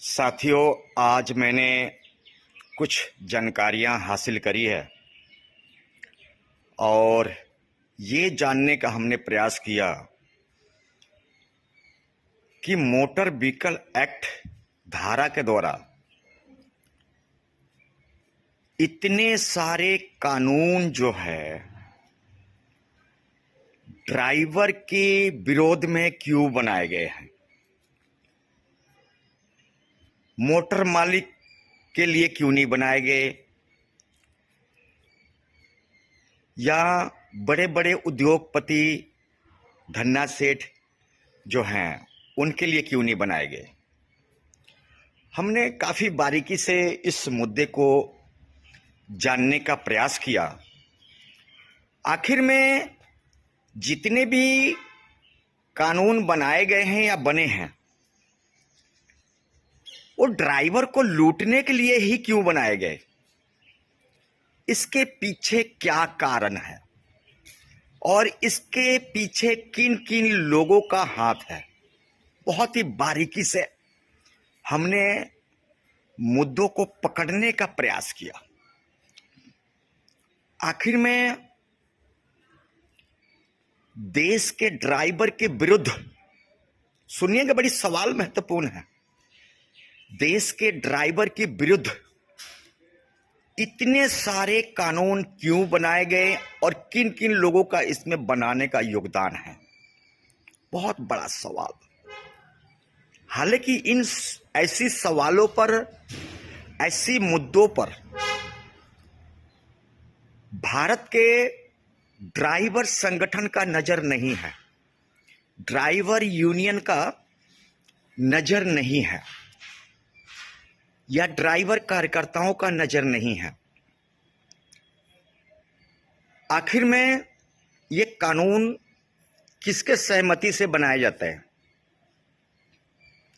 साथियों, आज मैंने कुछ जानकारियां हासिल करी है और ये जानने का हमने प्रयास किया कि मोटर व्हीकल एक्ट धारा के द्वारा इतने सारे कानून जो है ड्राइवर के विरोध में क्यों बनाए गए हैं, मोटर मालिक के लिए क्यों नहीं बनाए गए, या बड़े बड़े उद्योगपति धन्ना सेठ जो हैं उनके लिए क्यों नहीं बनाए गए। हमने काफ़ी बारीकी से इस मुद्दे को जानने का प्रयास किया। आखिर में जितने भी कानून बनाए गए हैं या बने हैं वो ड्राइवर को लूटने के लिए ही क्यों बनाए गए, इसके पीछे क्या कारण है और इसके पीछे किन किन लोगों का हाथ है, बहुत ही बारीकी से हमने मुद्दों को पकड़ने का प्रयास किया। आखिर में देश के ड्राइवर के विरुद्ध, सुनिएगा, बड़ी सवाल महत्वपूर्ण है, देश के ड्राइवर के विरुद्ध इतने सारे कानून क्यों बनाए गए और किन किन लोगों का इसमें बनाने का योगदान है, बहुत बड़ा सवाल। हालांकि इन ऐसी सवालों पर, ऐसी मुद्दों पर भारत के ड्राइवर संगठन का नजर नहीं है, ड्राइवर यूनियन का नजर नहीं है, या ड्राइवर कार्यकर्ताओं का नजर नहीं है। आखिर में ये कानून किसके सहमति से बनाए जाते हैं,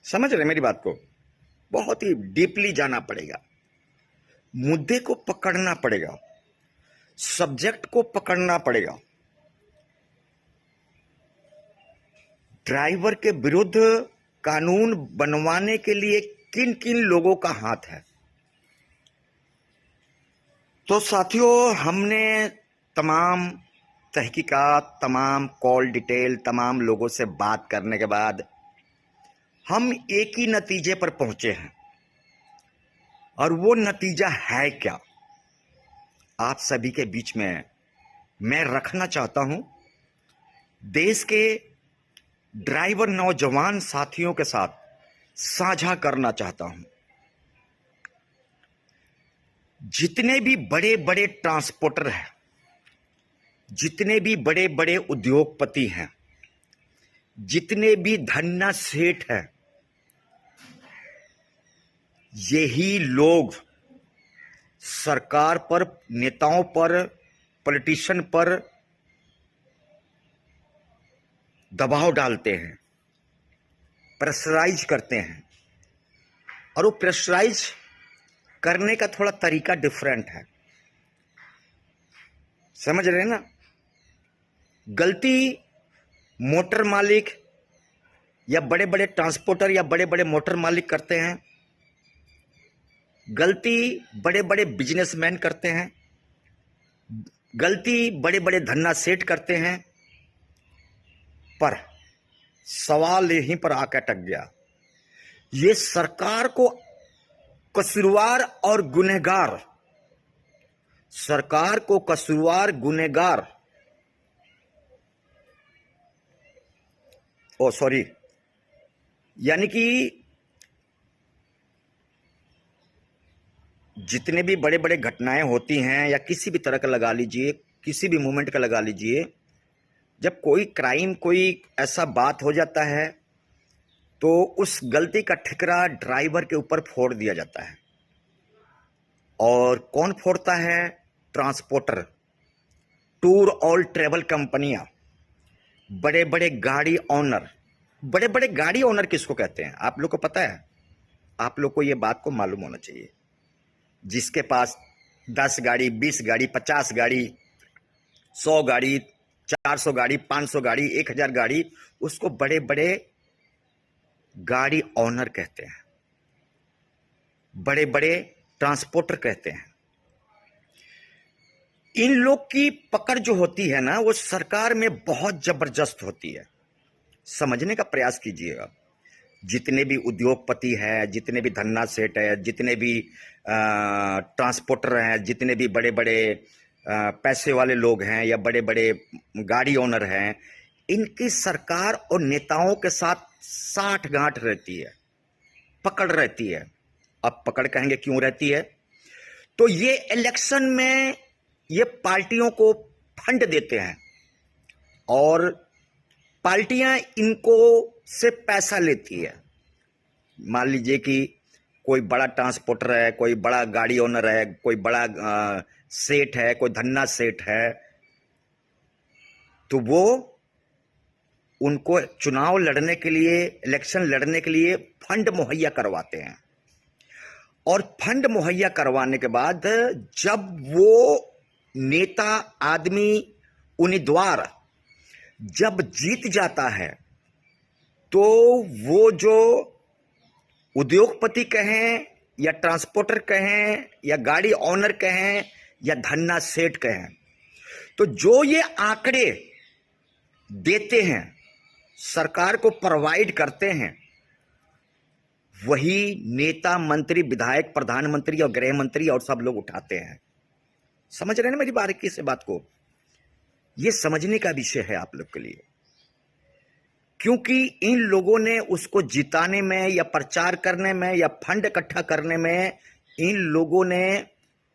समझ रहे मेरी बात को? बहुत ही डीपली जाना पड़ेगा, मुद्दे को पकड़ना पड़ेगा, सब्जेक्ट को पकड़ना पड़ेगा। ड्राइवर के विरुद्ध कानून बनवाने के लिए किन किन लोगों का हाथ है। तो साथियों, हमने तमाम तहकीकात, तमाम कॉल डिटेल, तमाम लोगों से बात करने के बाद हम एक ही नतीजे पर पहुंचे हैं, और वो नतीजा है क्या, आप सभी के बीच में मैं रखना चाहता हूं, देश के ड्राइवर नौजवान साथियों के साथ साझा करना चाहता हूं। जितने भी बड़े बड़े ट्रांसपोर्टर हैं, जितने भी बड़े बड़े उद्योगपति हैं, जितने भी धन्ना सेठ हैं, यही लोग सरकार पर, नेताओं पर, पॉलिटिशियन पर दबाव डालते हैं, प्रेशराइज करते हैं, और वो प्रेशराइज करने का थोड़ा तरीका डिफरेंट है, समझ रहे हैं ना? गलती मोटर मालिक या बड़े बड़े ट्रांसपोर्टर या बड़े बड़े मोटर मालिक करते हैं, गलती बड़े बड़े बिजनेसमैन करते हैं, गलती बड़े बड़े धन्ना सेठ करते हैं, पर सवाल यहीं पर आकर अटक गया। ये सरकार को कसूरवार और गुनहगार, सरकार को कसूरवार, गुनहगार, यानी कि जितने भी बड़े बड़े घटनाएं होती हैं, या किसी भी तरह का लगा लीजिए, किसी भी मूवमेंट का लगा लीजिए, जब कोई क्राइम, कोई ऐसा बात हो जाता है तो उस गलती का ठिकरा ड्राइवर के ऊपर फोड़ दिया जाता है। और कौन फोड़ता है? ट्रांसपोर्टर, टूर और ट्रेवल कंपनियां, बड़े बड़े गाड़ी ओनर। बड़े बड़े गाड़ी ओनर किसको कहते हैं, आप लोग को पता है? आप लोग को ये बात को मालूम होना चाहिए। जिसके पास 10 गाड़ी, 20 गाड़ी, 50 गाड़ी, 100 गाड़ी, 400 गाड़ी, 500 गाड़ी, 1000 गाड़ी, उसको बड़े बड़े गाड़ी ओनर कहते हैं। बड़े बड़े ट्रांसपोर्टर कहते हैं। इन लोग की पकड़ जो होती है ना, वो सरकार में बहुत जबरदस्त होती है। समझने का प्रयास कीजिएगा। जितने भी उद्योगपति हैं, जितने भी धन्ना सेठ है, जितने भी ट्रांसपोर्टर हैं, जितने भी बड़े बड़े पैसे वाले लोग हैं या बड़े बड़े गाड़ी ओनर हैं, इनकी सरकार और नेताओं के साथ साठ गांठ रहती है, पकड़ रहती है। अब पकड़ कहेंगे क्यों रहती है? तो ये इलेक्शन में ये पार्टियों को फंड देते हैं और पार्टियां इनको से पैसा लेती है। मान लीजिए कि कोई बड़ा ट्रांसपोर्टर है, कोई बड़ा गाड़ी ओनर है, कोई बड़ा सेठ है, कोई धन्ना सेठ है, तो वो उनको चुनाव लड़ने के लिए, इलेक्शन लड़ने के लिए फंड मुहैया करवाते हैं। और फंड मुहैया करवाने के बाद जब वो नेता आदमी उम्मीदवार जब जीत जाता है, तो वो जो उद्योगपति कहें या ट्रांसपोर्टर कहें या गाड़ी ओनर कहें या धन्ना सेठ कहें, तो जो ये आंकड़े देते हैं, सरकार को प्रोवाइड करते हैं, वही नेता, मंत्री, विधायक, प्रधानमंत्री और गृह मंत्री और सब लोग उठाते हैं। समझ रहे हैं ना मेरी बारीकी से बात को? यह समझने का विषय है आप लोग के लिए, क्योंकि इन लोगों ने उसको जिताने में या प्रचार करने में या फंड इकट्ठा करने में इन लोगों ने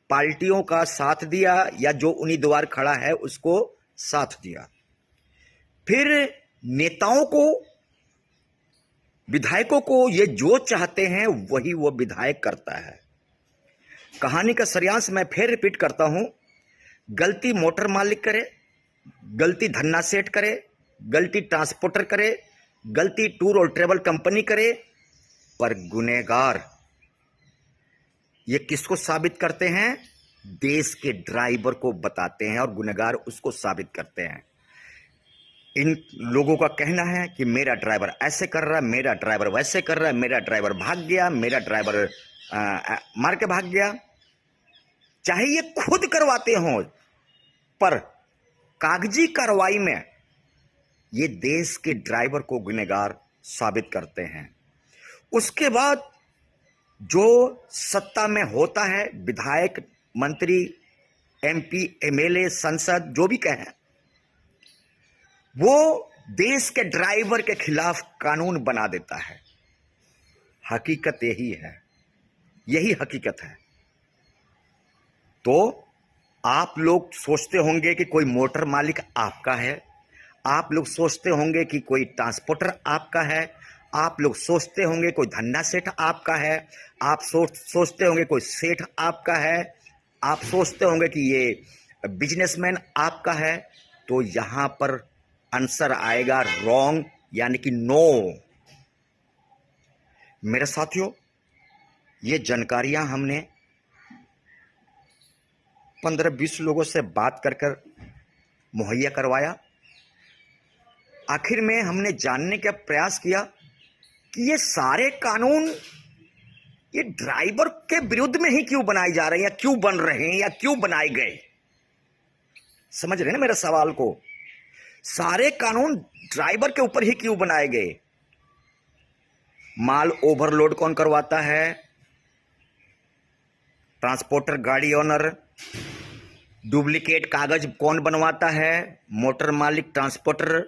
पार्टियों का साथ दिया या जो उम्मीदवार खड़ा है उसको साथ दिया। फिर नेताओं को, विधायकों को ये जो चाहते हैं वही वो विधायक करता है। कहानी का सरियांश मैं फिर रिपीट करता हूं। गलती मोटर मालिक करे, गलती धन्ना सेठ करे, गलती ट्रांसपोर्टर करे, गलती टूर और ट्रेवल कंपनी करे, पर गुनहगार ये किसको साबित करते हैं? देश के ड्राइवर को बताते हैं और गुनहगार उसको साबित करते हैं। इन लोगों का कहना है कि मेरा ड्राइवर ऐसे कर रहा है, मेरा ड्राइवर वैसे कर रहा है, मेरा ड्राइवर भाग गया, मेरा ड्राइवर मार के भाग गया। चाहे ये खुद करवाते हों, पर कागजी कार्रवाई में ये देश के ड्राइवर को गुनहगार साबित करते हैं। उसके बाद जो सत्ता में होता है, विधायक, मंत्री, एमपी, एमएलए, संसद, जो भी कहें, वो देश के ड्राइवर के खिलाफ कानून बना देता है। हकीकत यही है, यही हकीकत है। तो आप लोग सोचते होंगे कि कोई मोटर मालिक आपका है, आप लोग सोचते होंगे कि कोई ट्रांसपोर्टर आपका है, आप लोग सोचते होंगे कोई धन्ना सेठ आपका है, आप सोचते होंगे कोई सेठ आपका है, आप सोचते होंगे कि ये बिजनेसमैन आपका है। तो यहां पर आंसर आएगा रॉन्ग, यानी कि नो। मेरे साथियों, ये जानकारियां हमने 15-20 लोगों से बात कर कर मुहैया करवाया। आखिर में हमने जानने का प्रयास किया कि ये सारे कानून ये ड्राइवर के विरुद्ध में ही क्यों बनाए जा रहे हैं, या क्यों बन रहे हैं, या क्यों बनाए गए। समझ रहे हैं ना मेरे सवाल को? सारे कानून ड्राइवर के ऊपर ही क्यों बनाए गए? माल ओवरलोड कौन करवाता है? ट्रांसपोर्टर, गाड़ी ओनर। डुप्लीकेट कागज कौन बनवाता है? मोटर मालिक, ट्रांसपोर्टर।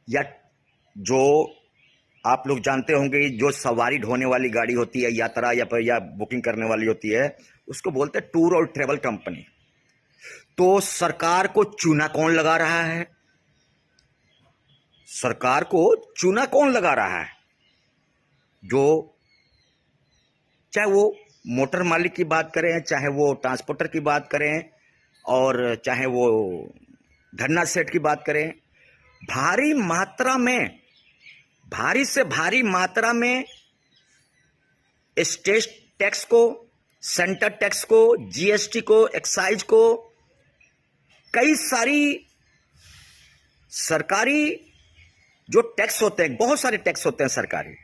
या जो आप लोग जानते होंगे, जो सवारी ढोने वाली गाड़ी होती है, यात्रा या बुकिंग करने वाली होती है, उसको बोलते हैं टूर और ट्रेवल कंपनी। तो सरकार को चूना कौन लगा रहा है? सरकार को चूना कौन लगा रहा है? जो चाहे वो मोटर मालिक की बात करें, चाहे वो ट्रांसपोर्टर की बात करें, और चाहे वो धन्ना सेठ की बात करें, भारी मात्रा में, भारी से भारी मात्रा में स्टेट टैक्स को, सेंटर टैक्स को, जीएसटी को, एक्साइज को, कई सारी सरकारी जो टैक्स होते हैं, बहुत सारे टैक्स होते हैं सरकारी,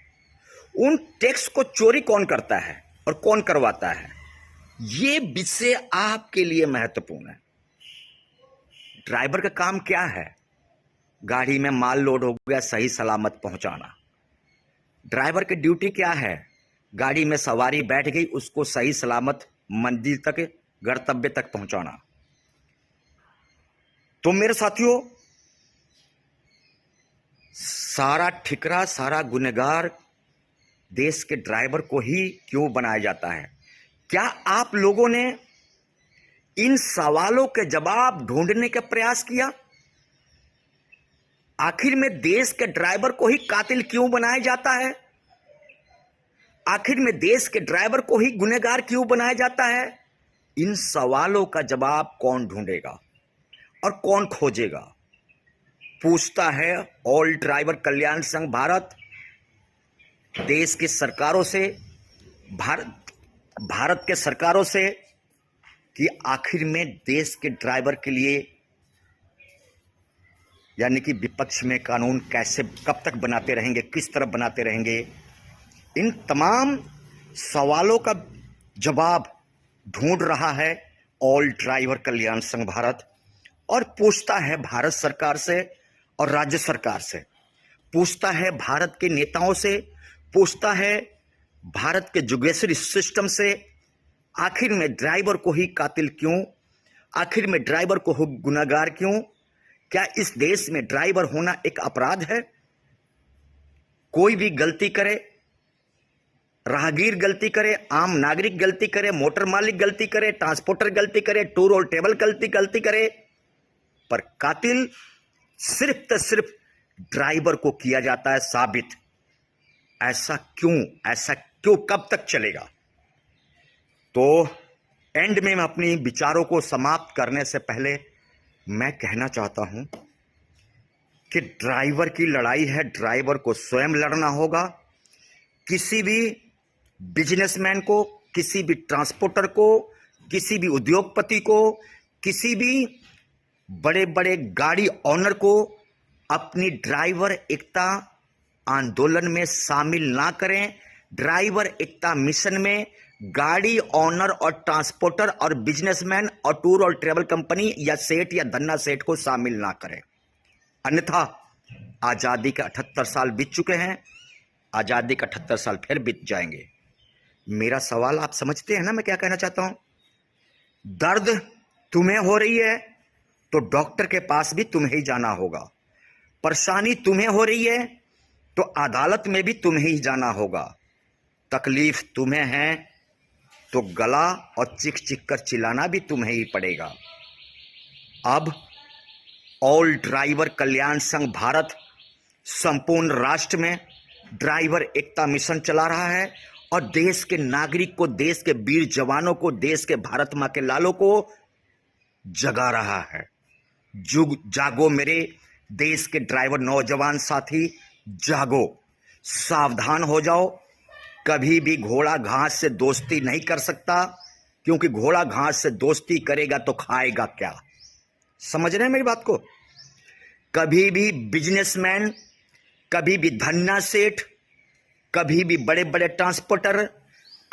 उन टैक्स को चोरी कौन करता है? और कौन करवाता है, ये विषय आपके लिए महत्वपूर्ण है। ड्राइवर का काम क्या है? गाड़ी में माल लोड हो गया, सही सलामत पहुंचाना। ड्राइवर की ड्यूटी क्या है? गाड़ी में सवारी बैठ गई, उसको सही सलामत मंजिल तक, गंतव्य तक पहुंचाना। तो मेरे साथियों, सारा ठिकरा, सारा गुनहगार देश के ड्राइवर को ही क्यों बनाया जाता है? क्या आप लोगों ने इन सवालों के जवाब ढूंढने का प्रयास किया? आखिर में देश के ड्राइवर को ही कातिल क्यों बनाया जाता है? आखिर में देश के ड्राइवर को ही गुनहगार क्यों बनाया जाता है? इन सवालों का जवाब कौन ढूंढेगा और कौन खोजेगा? पूछता है ऑल ड्राइवर कल्याण संघ भारत देश की सरकारों से, भारत के सरकारों से, कि आखिर में देश के ड्राइवर के लिए, यानी कि विपक्ष में, कानून कैसे, कब तक बनाते रहेंगे, किस तरह बनाते रहेंगे? इन तमाम सवालों का जवाब ढूंढ रहा है ऑल ड्राइवर कल्याण संघ भारत, और पूछता है भारत सरकार से और राज्य सरकार से, पूछता है भारत के नेताओं से, पूछता है भारत के जुडिशरी सिस्टम से, आखिर में ड्राइवर को ही कातिल क्यों? आखिर में ड्राइवर को गुनहगार क्यों? क्या इस देश में ड्राइवर होना एक अपराध है? कोई भी गलती करे, राहगीर गलती करे, आम नागरिक गलती करे, मोटर मालिक गलती करे, ट्रांसपोर्टर गलती करे, टूर और ट्रेवल गलती करे, पर कातिल सिर्फ ड्राइवर को किया जाता है साबित। ऐसा क्यों? ऐसा क्यों? कब तक चलेगा? तो एंड में मैं अपनी विचारों को समाप्त करने से पहले मैं कहना चाहता हूं कि ड्राइवर की लड़ाई है, ड्राइवर को स्वयं लड़ना होगा। किसी भी बिजनेसमैन को, किसी भी ट्रांसपोर्टर को, किसी भी उद्योगपति को, किसी भी बड़े बड़े गाड़ी ऑनर को अपनी ड्राइवर एकता आंदोलन में शामिल ना करें। ड्राइवर एकता मिशन में गाड़ी ऑनर और ट्रांसपोर्टर और बिजनेसमैन और टूर और ट्रेवल कंपनी या सेठ या धन्ना सेठ को शामिल ना करें, अन्यथा आजादी के 78 साल बीत चुके हैं, आजादी के 78 साल फिर बीत जाएंगे। मेरा सवाल आप समझते हैं ना मैं क्या कहना चाहता हूं? दर्द तुम्हें हो रही है तो डॉक्टर के पास भी तुम्हें ही जाना होगा। परेशानी तुम्हें हो रही है तो अदालत में भी तुम्हें ही जाना होगा। तकलीफ तुम्हें है तो गला और चिक चिक कर चिल्लाना भी तुम्हें ही पड़ेगा। अब ऑल ड्राइवर कल्याण संघ भारत संपूर्ण राष्ट्र में ड्राइवर एकता मिशन चला रहा है और देश के नागरिक को, देश के वीर जवानों को, देश के भारत मां के लालों को जगा रहा है। जागो मेरे देश के ड्राइवर नौजवान साथी, जागो, सावधान हो जाओ। कभी भी घोड़ा घास से दोस्ती नहीं कर सकता, क्योंकि घोड़ा घास से दोस्ती करेगा तो खाएगा क्या? समझ रहे हैं मेरी बात को? कभी भी बिजनेसमैन, कभी भी धन्ना सेठ, कभी भी बड़े बड़े ट्रांसपोर्टर,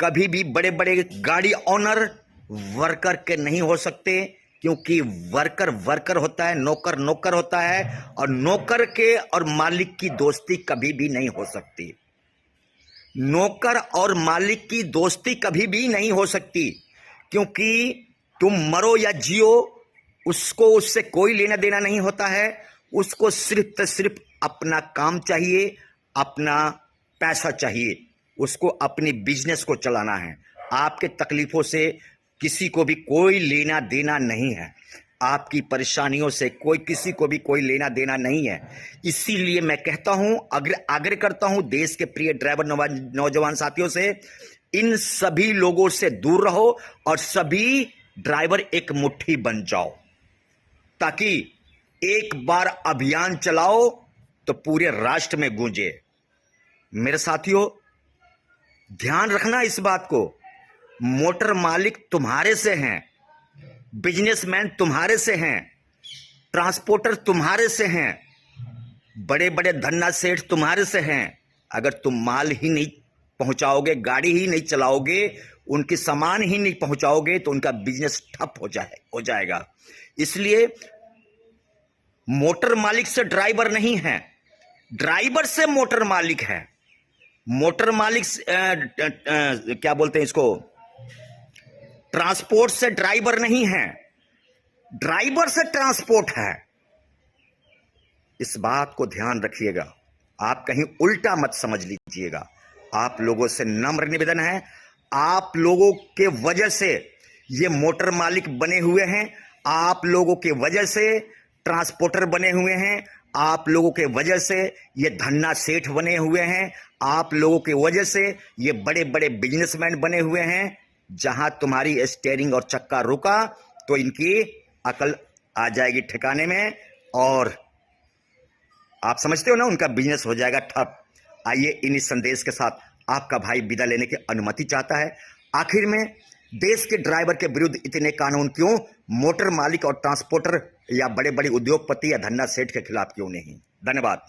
कभी भी बड़े बड़े गाड़ी ऑनर वर्कर के नहीं हो सकते, क्योंकि वर्कर वर्कर होता है, नौकर नौकर होता है, और नौकर के और मालिक की दोस्ती कभी भी नहीं हो सकती। नौकर और मालिक की दोस्ती कभी भी नहीं हो सकती, क्योंकि तुम मरो या जियो, उसको उससे कोई लेना देना नहीं होता है। उसको सिर्फ अपना काम चाहिए, अपना पैसा चाहिए, उसको अपनी बिजनेस को चलाना है। आपके तकलीफों से किसी को भी कोई लेना देना नहीं है, आपकी परेशानियों से किसी को भी कोई लेना देना नहीं है। इसीलिए मैं कहता हूं, आग्रह करता हूं देश के प्रिय ड्राइवर नौजवान साथियों से, इन सभी लोगों से दूर रहो और सभी ड्राइवर एक मुट्ठी बन जाओ, ताकि एक बार अभियान चलाओ तो पूरे राष्ट्र में गूंजे। मेरे साथियों, ध्यान रखना इस बात को, मोटर मालिक तुम्हारे से हैं, बिजनेसमैन तुम्हारे से हैं, ट्रांसपोर्टर तुम्हारे से हैं, बड़े बड़े धन्ना सेठ तुम्हारे से हैं। अगर तुम माल ही नहीं पहुंचाओगे, गाड़ी ही नहीं चलाओगे, उनके सामान ही नहीं पहुंचाओगे तो उनका बिजनेस ठप हो जाएगा। इसलिए मोटर मालिक से ड्राइवर नहीं है, ड्राइवर से मोटर मालिक है। मोटर मालिक क्या बोलते हैं इसको, ट्रांसपोर्ट से ड्राइवर नहीं है, ड्राइवर से ट्रांसपोर्ट है। इस बात को ध्यान रखिएगा, आप कहीं उल्टा मत समझ लीजिएगा। आप लोगों से नम्र निवेदन है, आप लोगों के वजह से ये मोटर मालिक बने हुए हैं, आप लोगों के वजह से ट्रांसपोर्टर बने हुए हैं, आप लोगों के वजह से ये धन्ना सेठ बने हुए हैं, आप लोगों के वजह से ये बड़े बड़े बिजनेसमैन बने हुए हैं। जहां तुम्हारी स्टीयरिंग और चक्का रुका तो इनकी अकल आ जाएगी ठिकाने में, और आप समझते हो ना, उनका बिजनेस हो जाएगा ठप। आइए, इन्हीं संदेश के साथ आपका भाई विदा लेने की अनुमति चाहता है। आखिर में देश के ड्राइवर के विरुद्ध इतने कानून क्यों, मोटर मालिक और ट्रांसपोर्टर या बड़े बड़े उद्योगपति या धन्ना सेठ के खिलाफ क्यों नहीं? धन्यवाद।